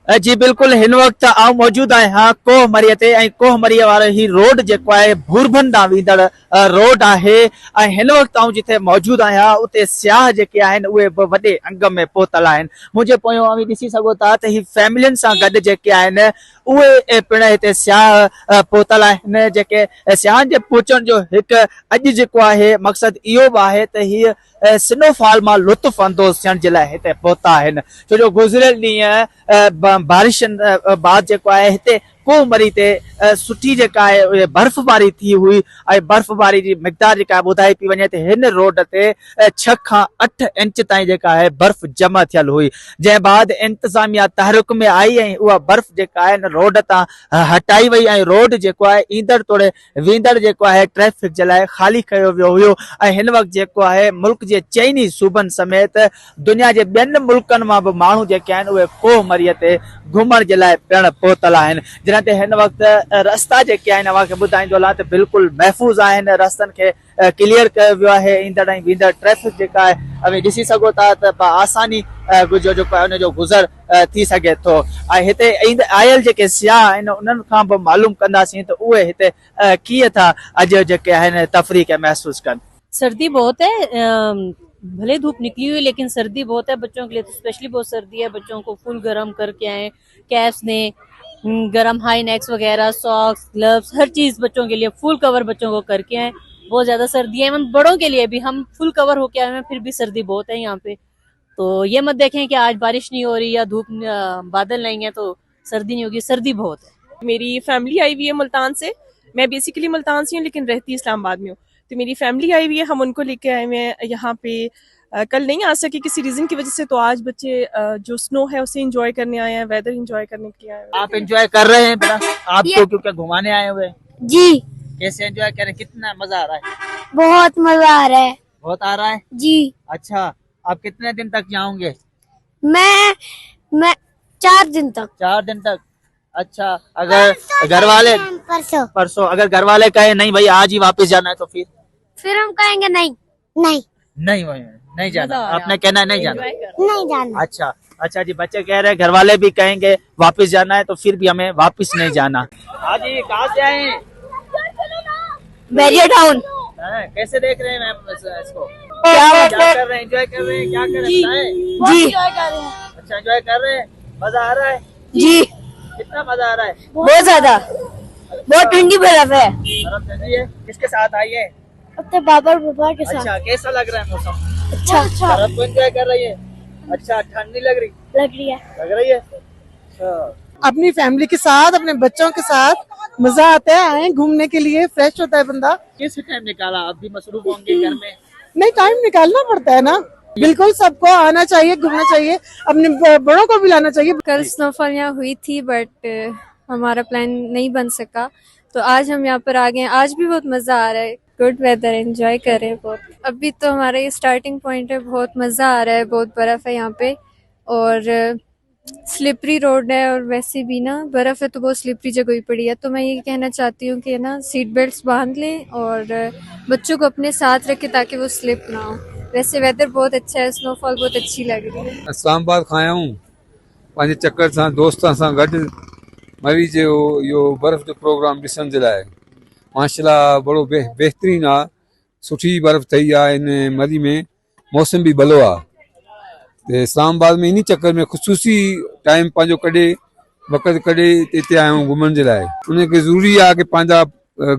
जी बिल्कुल हिन वक्त आउं मौजूद आहियां कोहमरीअ ते ऐं कोहमरीअ वारो ही रोड जेको आहे भूरभन ॾांहुं वेंदड़ रोड आहे ऐं हिन वक्त आउं जिथे मौजूद आहियां उते सियाह जेके आहिनि उहे बि वॾे अंग में पहुतल आहिनि। मुंहिंजे पोयां अवी ॾिसी सघो था त ही फैमिलियुनि सां गॾु जेके आहिनि उहे पिण हिते सियाह पहुतल आहिनि। जेके सियाहनि जे पहुचण जो हिकु अॼु जेको आहे मक़सदु इहो बि आहे त हीअ स्नोफॉल मां लुत्फ़ अंदोज़ थियण जे लाइ हिते पहुता आहिनि। छो जो गुज़िरियल ॾींहं बारिशनि बाद जेको आहे हिते कोहमरी ते सुठी जेका आहे उहे बर्फ़बारी थी हुई ऐं बर्फ़बारी जी मिक़दार जेका ॿुधाई पई वञे त हिन रोड ते 6 खां 8 इंच ताईं जेका आहे बर्फ़ जमा थियल हुई, जंहिं बाद इंतज़ामिया तहरुक में आई ऐं उहा बर्फ़ जेका आहे न रोड तां हटाई वई ऐं रोड जेको आहे ईंदड़ तोड़े वेंदड़ जेको आहे ट्रैफ़िक जे लाइ ख़ाली कयो वियो हुयो। ऐं हिन वक़्तु जेको आहे मुल्क जे चइनी सूबनि समेत दुनिया जे ॿियनि मुल्कनि मां बि माण्हू जेके आहिनि उहे कोहमरीअ ते घुमण जे लाइ पिण पहुतल आहिनि। जॾहिं ते हिन वक़्तु रस्ता जेके आहिनि अव्हांखे ॿुधाईंदो हलां त बिल्कुलु महफ़ूज़ आहिनि। रस्तनि खे क्लियर कयो वियो आहे। ईंदड़ ऐं वेंदड़ ट्रैफ़िक जेका आहे अभी ॾिसी सघो था त आसानी जेको आहे उनजो गुज़र थी सघे थो। ऐं हिते आयल जेके सियाह आहिनि उन्हनि खां बि मालूम कंदासीं त उहे हिते कीअं था अॼु जेके आहिनि तफ़रीक़ महसूस कनि। सर्दी बहुत है, भले धूप निकली हुई लेकिन सर्दी बहुत है। बच्चों के लिए तो स्पेशली बहुत सर्दी है। बच्चों को फुल गर्म करके आए, कैप्स ने गर्म हाई नेक्स वगैरह, सॉक्स, ग्लव्स, हर चीज बच्चों के लिए फुल कवर बच्चों को करके आए। बहुत ज्यादा सर्दी है, एवं बड़ों के लिए भी हम फुल कवर होके आए हैं, फिर भी सर्दी बहुत है यहाँ पे। तो ये मत देखें कि आज बारिश नहीं हो रही या धूप बादल नहीं है तो सर्दी नहीं होगी, सर्दी बहुत है। मेरी फैमिली आई हुई है मुल्तान से। मैं बेसिकली मुल्तान से हूँ लेकिन रहती इस्लामाबाद में हूँ। तो मेरी फैमिली आई हुई है, हम उनको लेके आए हुए हैं यहाँ पे। कल नहीं आ सके किसी रीजन की वजह से, तो आज बच्चे जो स्नो है उसे एंजॉय करने आए हैं, वेदर एंजॉय करने के लिए आए हैं। आप एंजॉय कर रहे हैं बेटा? आप तो क्योंकि घुमाने आए हुए हैं। जी कैसे एंजॉय कर रहे हैं? कितना मजा आ रहा है? बहुत मजा आ रहा है बहुत आ रहा है जी। अच्छा, आप कितने दिन तक जाओगे? मैं 4 दिन तक। 4 दिन तक। अच्छा, अगर घर वाले परसों अगर घर वाले कहे नहीं भाई आज ही वापस जाना है तो फिर हम कहेंगे नहीं नहीं नहीं नहीं जाना। आपने कहना है नहीं जाना। नहीं जाना। अच्छा अच्छा जी, बच्चे कह रहे हैं घर वाले भी कहेंगे वापस जाना है तो फिर भी हमें वापस नहीं जाना। हाँ जी, कहाँ से आए हैं? Barrier town. कैसे देख रहे हैं मैम इसको? क्या कर रहे हैं? एंजॉय कर रहे हैं? क्या कर रहे हैं? जी अच्छा, एंजॉय कर रहे हैं। मजा आ रहा है? जी कितना मजा आ रहा है? बहुत ज्यादा। बहुत ठंडी बर्फ है। बर्फ ठंडी है। किसके साथ आई है? अपने पापा के साथ। अच्छा, कैसा लग रहा है मौसम? अच्छा बर्फ को एंजॉय कर रही है? अच्छा, ठंडी लग रही है। लग रही है। अच्छा, अपनी फैमिली के साथ, अपने बच्चों के साथ मजा आता है। आए घूमने के लिए, फ्रेश होता है बंदा। किस टाइम निकाला? आप भी मसरूफ होंगे घर में। नहीं, टाइम निकालना पड़ता है ना। बिल्कुल सबको आना चाहिए, घूमना चाहिए, अपने बड़ों को भी लाना चाहिए। कल स्नोफॉल यहाँ हुई थी बट हमारा प्लान नहीं बन सका, तो आज हम यहाँ पर आ गए हैं। आज भी बहुत मज़ा आ रहा है, गुड वेदर, एंजॉय कर रहे हैं बहुत। अभी तो हमारा ये स्टार्टिंग पॉइंट है, बहुत मज़ा आ रहा है, बहुत बर्फ़ है यहाँ पे और स्लिपरी रोड है और वैसे भी ना बर्फ़ है तो बहुत स्लिपरी जगह ही पड़ी है। तो मैं ये कहना चाहती हूँ कि ना सीट बेल्ट्स बांध लें और बच्चों को अपने साथ रखें ताकि वो स्लिप ना हो। वैसे वेदर बहुत अच्छा है, स्नोफॉल बहुत अच्छी लग रही है। इस्लामाबाद खां आया हूँ पंहिंजे चक्कर सां, दोस्तनि सां गॾु मरी जो इहो बर्फ़ जो प्रोग्राम ॾिसण जे लाइ। माशाल्लाह बड़ो बहितरीनु आहे, सुठी बर्फ़ ठही आहे इन मरी में, मौसम भी भलो आहे। तो इस्लामाबाद में इन चक्कर में ख़ुसूसी टाइम पंहिंजो कढे, वक़्तु कढे हिते आया आहियूं घुमण जे लाइ। उनखे ज़रूरी आहे कि पंहिंजा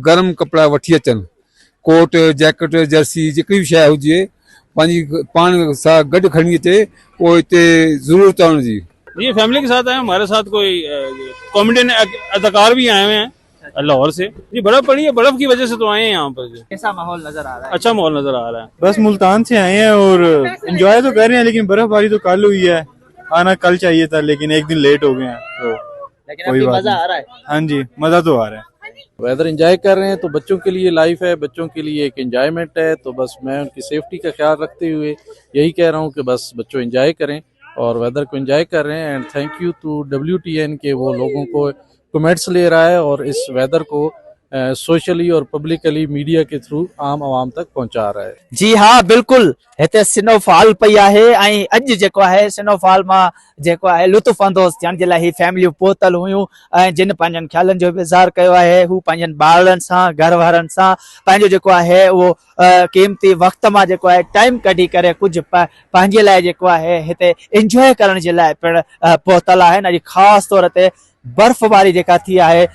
गरम कपिड़ा वठी अचनि, कोट, जैकेट, जर्सी, जेकी बि शइ हुजे पंहिंजी पाण सां गॾु खणी अचे, पोइ हिते ज़रूरत आहे हुनजी। ये फैमिली के साथ आए, हमारे साथ कोई कॉमेडियन अदाकार भी आए हुए हैं लाहौर से। ये बर्फ पड़ी है, बर्फ की वजह से तो आए हैं यहाँ पर। कैसा माहौल नजर आ रहा है? अच्छा माहौल नजर आ रहा है। बस मुल्तान से आए हैं और एंजॉय तो कर रहे हैं, लेकिन बर्फबारी तो कल हुई है, आना कल चाहिए था लेकिन एक दिन लेट हो गए हैं, तो लेकिन अभी मजा आ रहा है। हाँ जी, मजा तो आ रहा है। वेदर एंजॉय कर रहे हैं तो बच्चों के लिए लाइफ है, बच्चों के लिए एक एंजॉयमेंट है। तो बस मैं उनकी सेफ्टी का ख्याल रखते हुए यही कह रहा हूँ कि बस बच्चों एंजॉय करें और वेदर को एंजॉय कर रहे हैं। And thank you to WTN के वो लोगों को कमेंट्स ले रहा है और इस वेदर को सोशली और पब्लिकली मीडिया के थ्रू आम आवाम तक पहुंचा रहा है। जी हाँ बिल्कुल, हिते स्नोफॉल पई आहे ऐं अॼु जेको आहे स्नोफॉल मां जेको आहे लुत्फ़ अंदोज़ थियण जे लाइ ही फैमिलियूं पहुतल हुयूं ऐं जिन पंहिंजनि ख़्यालनि जो इज़हार कयो आहे, हू पंहिंजनि ॿारनि सां घर वारनि सां पंहिंजो जेको आहे उहो क़ीमती वक़्त मां जेको आहे टाइम कढी करे कुझु पंहिंजे लाइ जेको आहे हिते इंजॉय करण जे लाइ पिणु पहुतल आहिनि। अॼु ख़ासि तौर ते बर्फ़बारी जेका थी आहे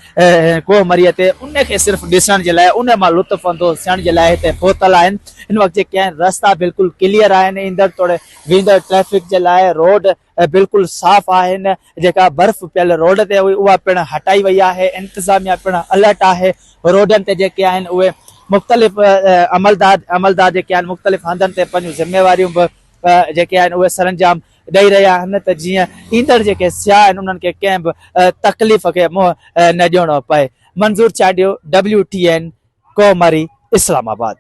कोहमरीअ ते उनखे सिर्फ़ु ॾिसण जे लाइ, उन मां लुत्फ़ अंदोज़ थियण जे लाइ हिते पहुतल आहिनि। हिन वक़्तु जेके आहिनि रस्ता बिल्कुलु क्लियर आहिनि, ईंदड़ तोड़े वेंदड़ ट्रैफ़िक जे लाइ रोड बिल्कुुल साफ़ आहिनि। जेका बर्फ़ पियल रोड ते हुई उहा पिणु हटाई वई आहे। इंतिज़ामिया पिणु अलर्ट आहे। रोडनि ते जेके आहिनि उहे मुख़्तलिफ़ अमलदार जेके आहिनि मुख़्तलिफ़ हंधनि ते पंहिंजूं ज़िम्मेवारियूं बि जेके आहिनि उहे सरंजाम ॾेई रहिया आहिनि त जीअं ईंदड़ जेके सियाह आहिनि उन्हनि खे कंहिं बि तकलीफ़ खे मुंहुं न ॾियणो पए। मंज़ूर चाडियो, WTN, कोहमरी, इस्लामाबाद।